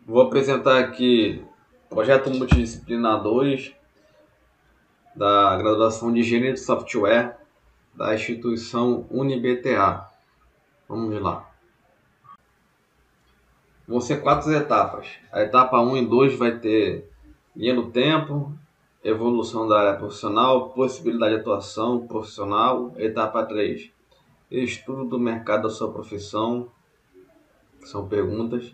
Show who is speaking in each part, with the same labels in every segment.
Speaker 1: Vou apresentar aqui projeto multidisciplinar 2 da graduação de Engenharia de Software da instituição UniBTA. Vamos lá. Vão ser 4 etapas. A etapa 1 e 2 vai ter linha do tempo, evolução da área profissional, possibilidade de atuação profissional. Etapa 3, estudo do mercado da sua profissão, são perguntas.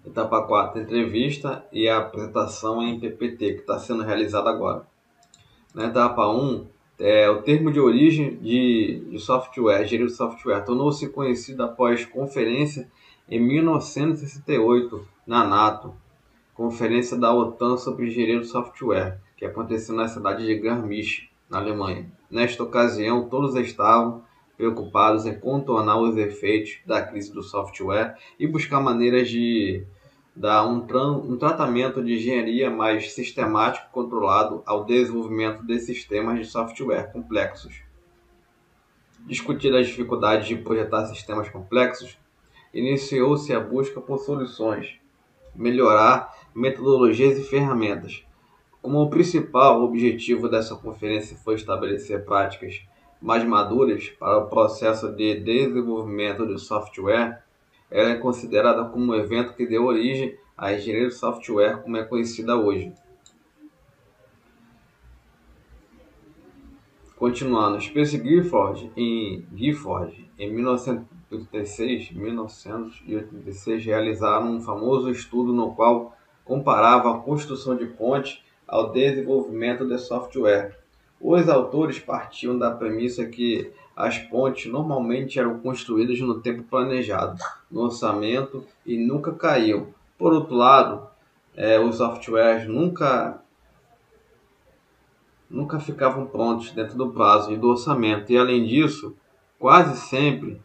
Speaker 1: Etapa 4, entrevista e a apresentação em PPT, que está sendo realizada agora. Na etapa 1, o termo de origem de software, engenharia de software, tornou-se conhecido após conferência em 1968 na NATO, conferência da OTAN sobre engenharia de software, que aconteceu na cidade de Garmisch, na Alemanha. Nesta ocasião, todos estavam preocupados em contornar os efeitos da crise do software e buscar maneiras de dar um tratamento de engenharia mais sistemático e controlado ao desenvolvimento de sistemas de software complexos. Discutindo as dificuldades de projetar sistemas complexos, iniciou-se a busca por soluções, melhorar metodologias e ferramentas. Como o principal objetivo dessa conferência foi estabelecer práticas mais maduras para o processo de desenvolvimento de software, ela é considerada como um evento que deu origem à engenharia de software como é conhecida hoje. Continuando, Spencer Gifford em 1986 realizaram um famoso estudo no qual comparava a construção de pontes ao desenvolvimento de software. Os autores partiam da premissa que as pontes normalmente eram construídas no tempo planejado, no orçamento e nunca caíam. Por outro lado, os softwares nunca ficavam prontos dentro do prazo e do orçamento, e além disso, quase sempre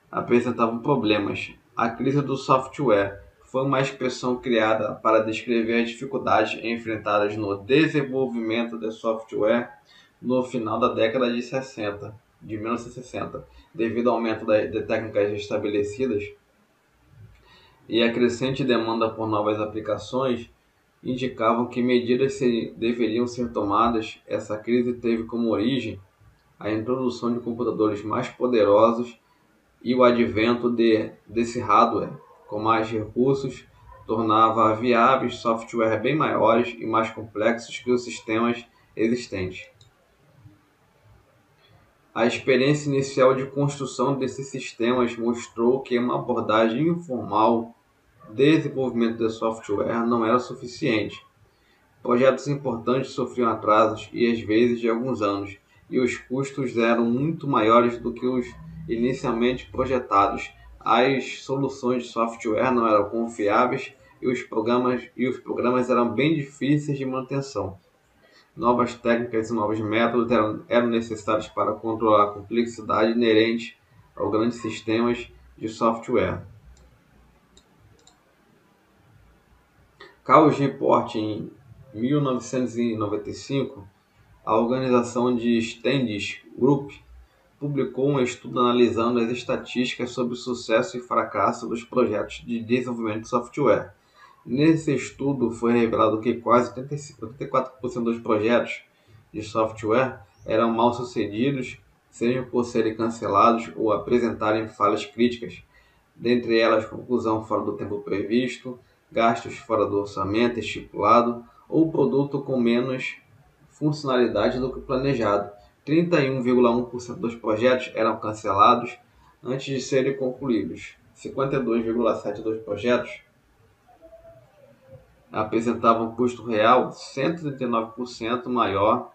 Speaker 1: apresentavam problemas. A crise do software foi uma expressão criada para descrever as dificuldades enfrentadas no desenvolvimento de software no final da década de 1960, devido ao aumento de técnicas estabelecidas e a crescente demanda por novas aplicações, indicavam que medidas deveriam ser tomadas. Essa crise teve como origem a introdução de computadores mais poderosos e o advento desse hardware com mais recursos tornava viáveis softwares bem maiores e mais complexos que os sistemas existentes. A experiência inicial de construção desses sistemas mostrou que uma abordagem informal de desenvolvimento de software não era suficiente. Projetos importantes sofriam atrasos e às vezes de alguns anos, e os custos eram muito maiores do que os inicialmente projetados. As soluções de software não eram confiáveis e os programas eram bem difíceis de manutenção. Novas técnicas e novos métodos eram necessários para controlar a complexidade inerente aos grandes sistemas de software. Carl G. Port, em 1995, a organização de Standish Group publicou um estudo analisando as estatísticas sobre o sucesso e fracasso dos projetos de desenvolvimento de software. Nesse estudo foi revelado que quase 84% dos projetos de software eram mal sucedidos, sejam por serem cancelados ou apresentarem falhas críticas, dentre elas conclusão fora do tempo previsto, gastos fora do orçamento estipulado ou produto com menos funcionalidade do que planejado. 31,1% dos projetos eram cancelados antes de serem concluídos. 52,7% dos projetos apresentavam um custo real 139% maior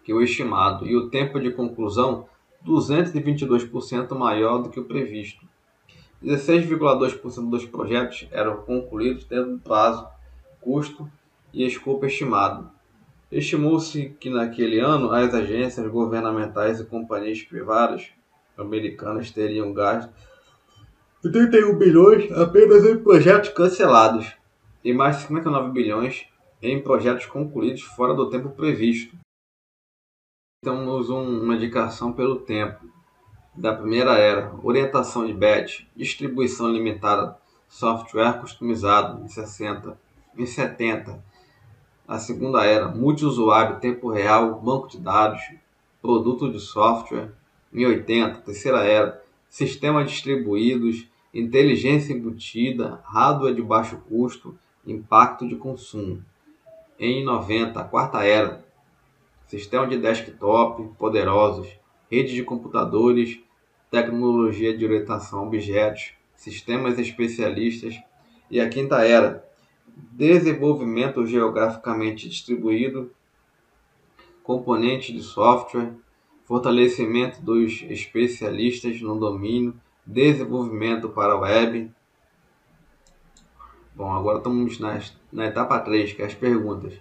Speaker 1: que o estimado e o tempo de conclusão 222% maior do que o previsto. 16,2% dos projetos eram concluídos dentro do prazo, custo e escopo estimado. Estimou-se que naquele ano as agências governamentais e companhias privadas americanas teriam gasto 81 bilhões apenas em projetos cancelados e mais 59 bilhões em projetos concluídos fora do tempo previsto. Temos uma indicação pelo tempo da primeira era, orientação de batch, distribuição limitada software customizado em 60. Em 70, a segunda era multiusuário, tempo real, banco de dados, produto de software. Em 80, terceira era sistemas distribuídos, inteligência embutida, hardware de baixo custo, impacto de consumo. Em 90, a quarta era sistema de desktop poderosos, rede de computadores, tecnologia de orientação a objetos, sistemas especialistas. E a quinta era desenvolvimento geograficamente distribuído, componentes de software, fortalecimento dos especialistas no domínio, desenvolvimento para a web. Bom, agora estamos na etapa 3, que é as perguntas.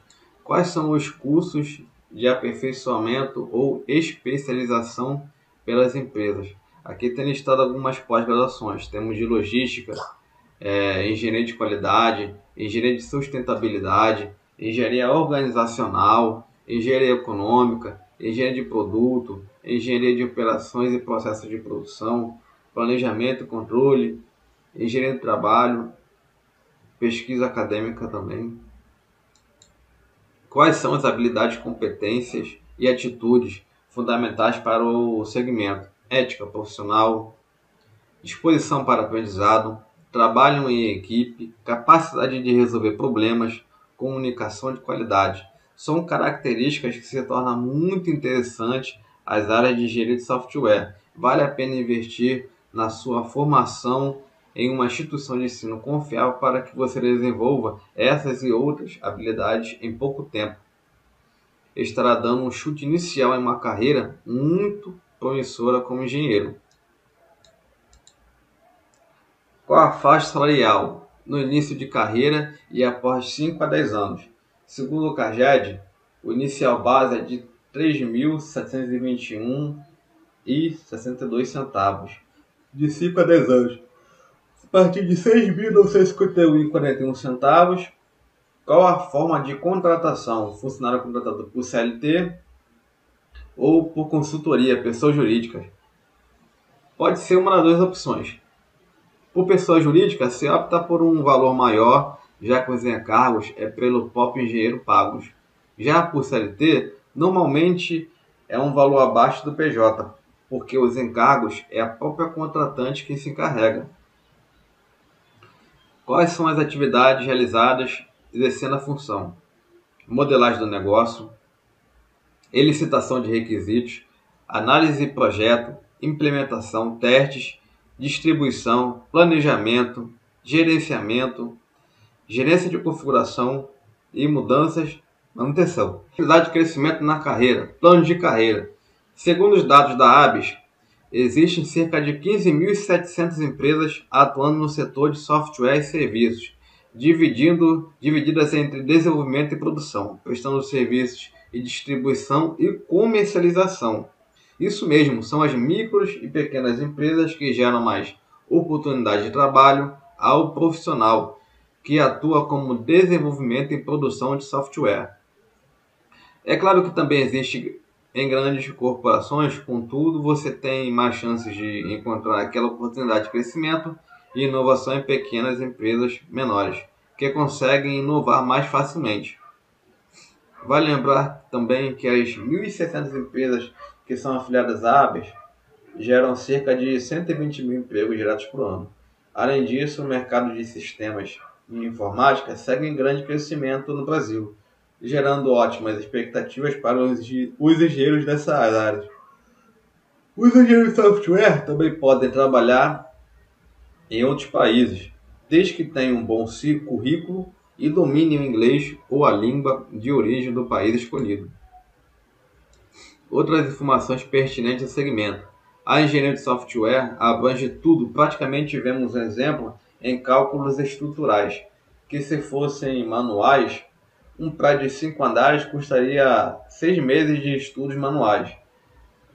Speaker 1: Quais são os cursos de aperfeiçoamento ou especialização pelas empresas? Aqui tem listado algumas pós-graduações. Temos de logística, engenharia de qualidade, engenharia de sustentabilidade, engenharia organizacional, engenharia econômica, engenharia de produto, engenharia de operações e processos de produção, planejamento e controle, engenharia do trabalho, pesquisa acadêmica também. Quais são as habilidades, competências e atitudes fundamentais para o segmento? Ética profissional, disposição para aprendizado, trabalho em equipe, capacidade de resolver problemas, comunicação de qualidade. São características que se tornam muito interessantes as áreas de engenharia de software. Vale a pena investir na sua formação em uma instituição de ensino confiável para que você desenvolva essas e outras habilidades em pouco tempo. Estará dando um chute inicial em uma carreira muito promissora como engenheiro. Qual a faixa salarial no início de carreira e após 5 a 10 anos? Segundo o CAGED, o inicial base é de R$ 3.721,62 de 5 a 10 anos. A partir de R$ 6.951,41. Qual a forma de contratação? Funcionário contratado por CLT ou por consultoria, pessoas jurídicas? Pode ser uma das duas opções. Por pessoa jurídica, se opta por um valor maior, já que os encargos é pelo próprio engenheiro pagos. Já por CLT, normalmente é um valor abaixo do PJ, porque os encargos é a própria contratante quem se encarrega. Quais são as atividades realizadas exercendo a função? Modelagem do negócio, elicitação de requisitos, análise de projeto, implementação, testes, distribuição, planejamento, gerenciamento, gerência de configuração e mudanças, manutenção. Atividade de crescimento na carreira, plano de carreira. Segundo os dados da ABS, existem cerca de 15.700 empresas atuando no setor de software e serviços, divididas entre desenvolvimento e produção, prestando serviços e distribuição e comercialização. Isso mesmo, são as micros e pequenas empresas que geram mais oportunidade de trabalho ao profissional que atua como desenvolvimento e produção de software. É claro que também existe em grandes corporações, contudo, você tem mais chances de encontrar aquela oportunidade de crescimento e inovação em pequenas empresas menores, que conseguem inovar mais facilmente. Vale lembrar também que as 1.600 empresas que são afiliadas à ABS geram cerca de 120 mil empregos diretos por ano. Além disso, o mercado de sistemas e informática segue em grande crescimento no Brasil, gerando ótimas expectativas para os engenheiros dessa área. Os engenheiros de software também podem trabalhar em outros países, desde que tenham um bom currículo e dominem o inglês ou a língua de origem do país escolhido. Outras informações pertinentes ao segmento. A engenharia de software abrange tudo. Praticamente tivemos um exemplo em cálculos estruturais, que se fossem manuais, um prédio de 5 andares custaria 6 meses de estudos manuais.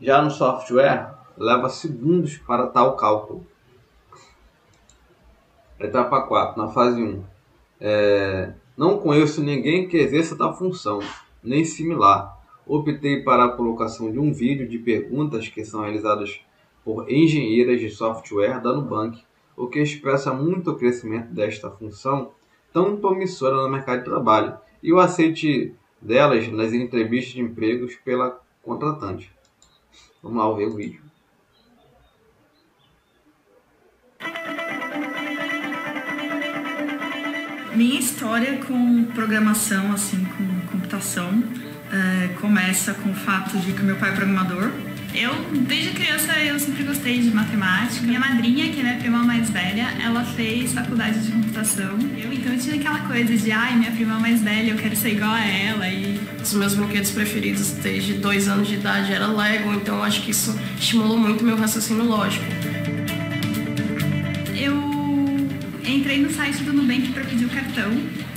Speaker 1: Já no software, leva segundos para tal cálculo. Etapa 4, na fase 1. Não conheço ninguém que exerça tal função, nem similar. Optei para a colocação de um vídeo de perguntas que são realizadas por engenheiras de software da Nubank. o que expressa muito o crescimento desta função tão promissora no mercado de trabalho e o aceite delas nas entrevistas de empregos pela contratante. Vamos lá ver o vídeo.
Speaker 2: Minha história com programação, assim, com computação, começa com o fato de que meu pai é programador. Desde criança, eu sempre gostei de matemática. Minha madrinha, que é minha prima mais velha, ela fez faculdade de computação. Então eu tinha aquela coisa de, minha prima mais velha, eu quero ser igual a ela. E
Speaker 3: os meus brinquedos preferidos desde 2 anos de idade era Lego, então eu acho que isso estimulou muito meu raciocínio lógico.
Speaker 2: Eu entrei no site do Nubank para pedir o cartão.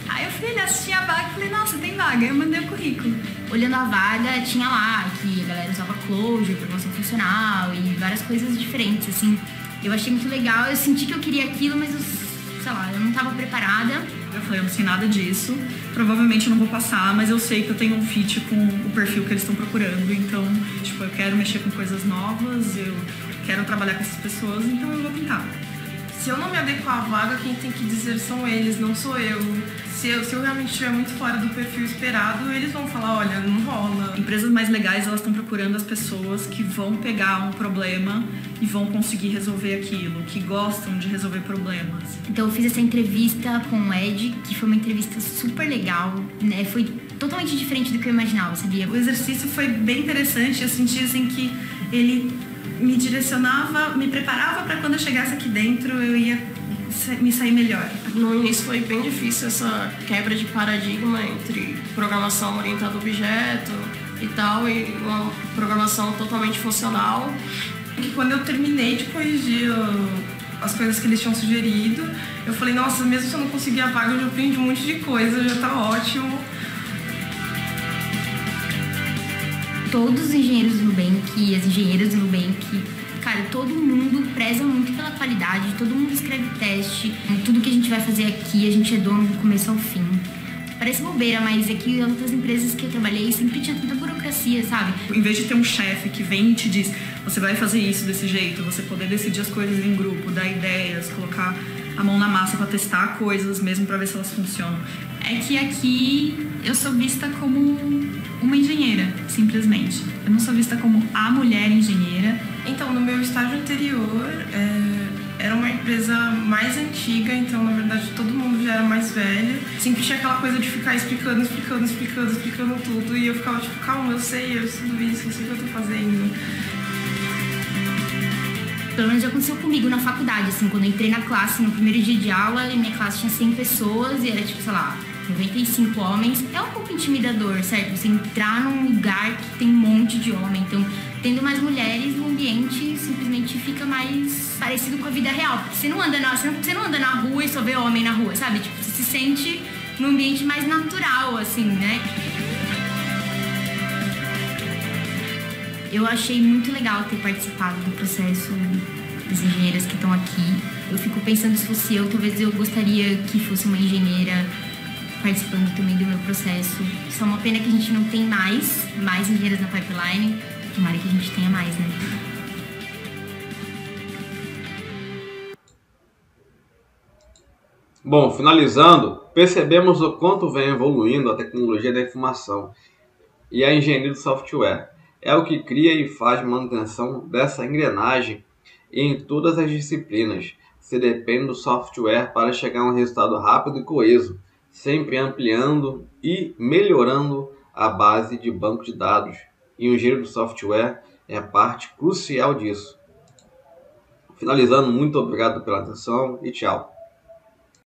Speaker 2: Aí eu fui olhar se tinha vaga e falei, nossa, tem vaga. Aí eu mandei o currículo. Olhando a vaga, tinha lá que a galera usava Clojure, programação funcional e várias coisas diferentes, assim. Eu achei muito legal, eu senti que eu queria aquilo, mas eu não estava preparada. Eu falei, eu não sei nada disso, provavelmente eu não vou passar, mas eu sei que eu tenho um fit com o perfil que eles estão procurando. Então, eu quero mexer com coisas novas, eu quero trabalhar com essas pessoas, então eu vou tentar.
Speaker 3: Se eu não me adequar à vaga, quem tem que dizer são eles, não sou eu. Se eu realmente estiver muito fora do perfil esperado, eles vão falar, olha, não rola.
Speaker 2: Empresas mais legais, elas estão procurando as pessoas que vão pegar um problema e vão conseguir resolver aquilo, que gostam de resolver problemas.
Speaker 4: Então eu fiz essa entrevista com o Ed, que foi uma entrevista super legal, né? Foi totalmente diferente do que eu imaginava, sabia?
Speaker 2: O exercício foi bem interessante, eu senti assim que ele me direcionava, me preparava para quando eu chegasse aqui dentro eu ia me sair melhor.
Speaker 3: No início foi bem difícil essa quebra de paradigma entre programação orientada a objeto e tal, e uma programação totalmente funcional.
Speaker 2: E quando eu terminei de corrigir as coisas que eles tinham sugerido, eu falei, nossa, mesmo se eu não conseguir a vaga, eu já aprendi um monte de coisa, já tá ótimo.
Speaker 4: Todos os engenheiros do Nubank e as engenheiras do Nubank, cara, todo mundo preza muito pela qualidade, todo mundo escreve teste, tudo que a gente vai fazer aqui, a gente é dono do começo ao fim. Parece bobeira, mas é que as outras empresas que eu trabalhei sempre tinha tanta burocracia, sabe?
Speaker 2: Em vez de ter um chefe que vem e te diz, você vai fazer isso desse jeito, você poder decidir as coisas em grupo, dar ideias, colocar a mão na massa para testar coisas mesmo para ver se elas funcionam. É que aqui eu sou vista como uma engenheira, simplesmente. Eu não sou vista como a mulher engenheira.
Speaker 3: Então, no meu estágio anterior, era uma empresa mais antiga, então, na verdade, todo mundo já era mais velho. Sempre tinha aquela coisa de ficar explicando tudo, e eu ficava tipo, calma, eu estudo isso, eu sei o que eu tô fazendo.
Speaker 4: Pelo menos já aconteceu comigo na faculdade, assim, quando eu entrei na classe, no primeiro dia de aula, e minha classe tinha 100 pessoas, e era tipo, sei lá, 95 homens. É um pouco intimidador, certo? Você entrar num lugar que tem um monte de homem, então, tendo mais mulheres, o ambiente simplesmente fica mais parecido com a vida real. Porque você não anda na rua e só vê homem na rua, sabe? Tipo, você se sente num ambiente mais natural, assim, né? Eu achei muito legal ter participado do processo das engenheiras que estão aqui. Eu fico pensando, se fosse eu, talvez eu gostaria que fosse uma engenheira participando também do meu processo. Só uma pena que a gente não tem mais engenheiras na pipeline. Tomara que a gente tenha mais, né?
Speaker 1: Bom, finalizando, percebemos o quanto vem evoluindo a tecnologia da informação e a engenharia do software. É o que cria e faz manutenção dessa engrenagem em todas as disciplinas. Se depende do software para chegar a um resultado rápido e coeso, sempre ampliando e melhorando a base de banco de dados. E o engenheiro do software é parte crucial disso. Finalizando, muito obrigado pela atenção e tchau.